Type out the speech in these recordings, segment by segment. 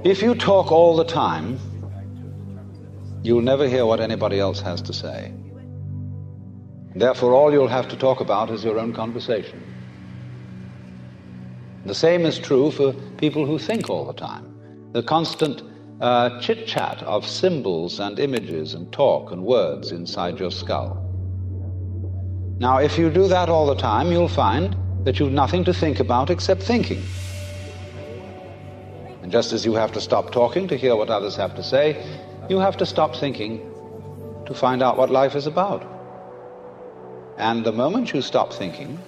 If you talk all the time, you'll never hear what anybody else has to say. Therefore, all you'll have to talk about is your own conversation. The same is true for people who think all the time. The constant chit-chat of symbols and images and talk and words inside your skull. Now, if you do that all the time, you'll find that you've nothing to think about except thinking. And just as you have to stop talking to hear what others have to say, you have to stop thinking to find out what life is about. And the moment you stop thinking,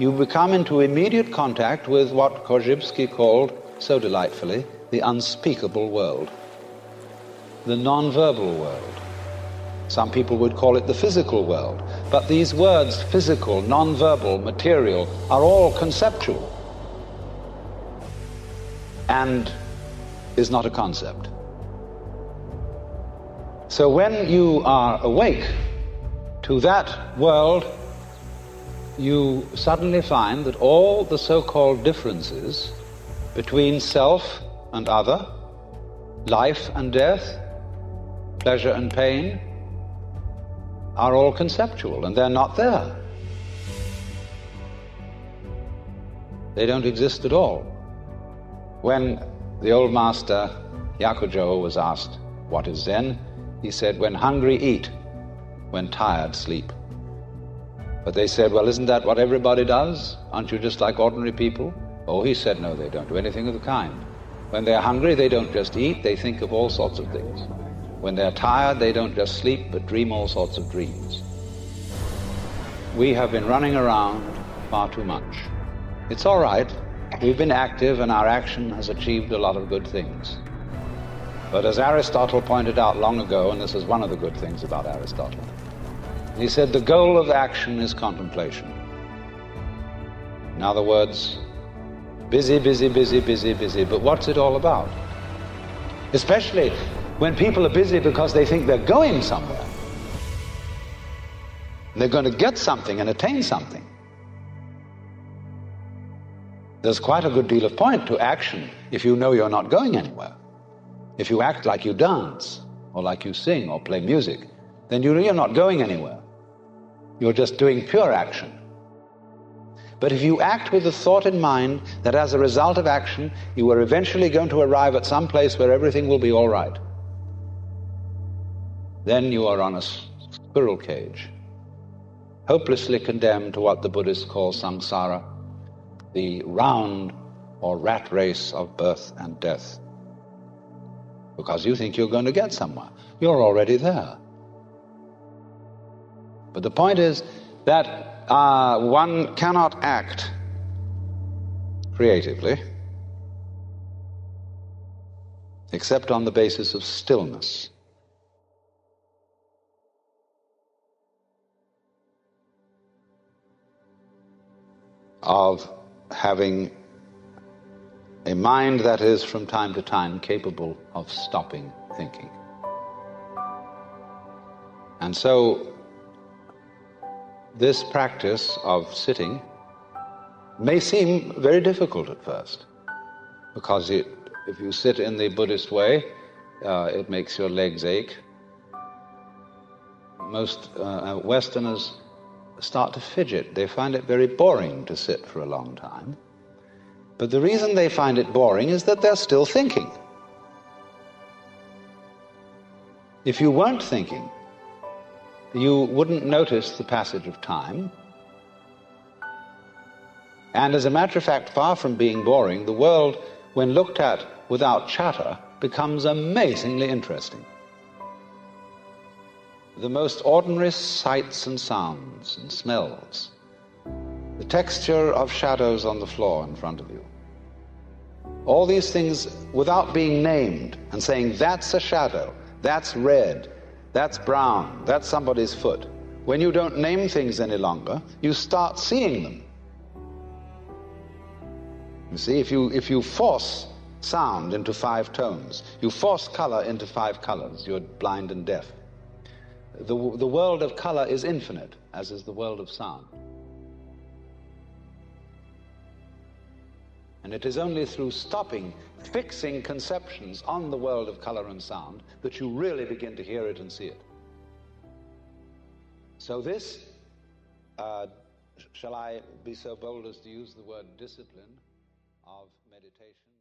you become into immediate contact with what Korzybski called, so delightfully, the unspeakable world, the non-verbal world. Some people would call it the physical world, but these words, physical, non-verbal, material, are all conceptual and is not a concept. So when you are awake to that world, you suddenly find that all the so-called differences between self and other, life and death, pleasure and pain, are all conceptual, and they're not there. They don't exist at all. When the old master Yakujo was asked, what is Zen? He said, when hungry, eat, when tired, sleep. But they said, well, isn't that what everybody does? Aren't you just like ordinary people? Oh, he said, no, they don't do anything of the kind. When they're hungry, they don't just eat, they think of all sorts of things. When they're tired, they don't just sleep, but dream all sorts of dreams. We have been running around far too much. It's all right. We've been active, and our action has achieved a lot of good things. But as Aristotle pointed out long ago, and this is one of the good things about Aristotle, he said the goal of action is contemplation. In other words, busy, busy, busy, busy, busy, but what's it all about? Especially when people are busy because they think they're going somewhere. They're going to get something and attain something. There's quite a good deal of point to action if you know you're not going anywhere. If you act like you dance, or like you sing, or play music, then you know you're not going anywhere. You're just doing pure action. But if you act with the thought in mind that as a result of action, you are eventually going to arrive at some place where everything will be all right, then you are on a squirrel cage, hopelessly condemned to what the Buddhists call samsara, the round or rat race of birth and death. Because you think you're going to get somewhere. You're already there. But the point is that one cannot act creatively except on the basis of stillness. Of having a mind that is from time to time capable of stopping thinking. And so this practice of sitting may seem very difficult at first, because if you sit in the Buddhist way, it makes your legs ache. Most Westerners start to fidget. They find it very boring to sit for a long time. But the reason they find it boring is that they're still thinking. If you weren't thinking, you wouldn't notice the passage of time. And as a matter of fact, far from being boring, the world, when looked at without chatter, becomes amazingly interesting. The most ordinary sights and sounds and smells, the texture of shadows on the floor in front of you, all these things without being named and saying, that's a shadow, that's red, that's brown, that's somebody's foot. When you don't name things any longer, you start seeing them. You see, if you force sound into 5 tones, you force color into 5 colors, you're blind and deaf. The world of color is infinite, as is the world of sound. And it is only through stopping fixing conceptions on the world of color and sound that you really begin to hear it and see it. So this, shall I be so bold as to use the word discipline of meditation?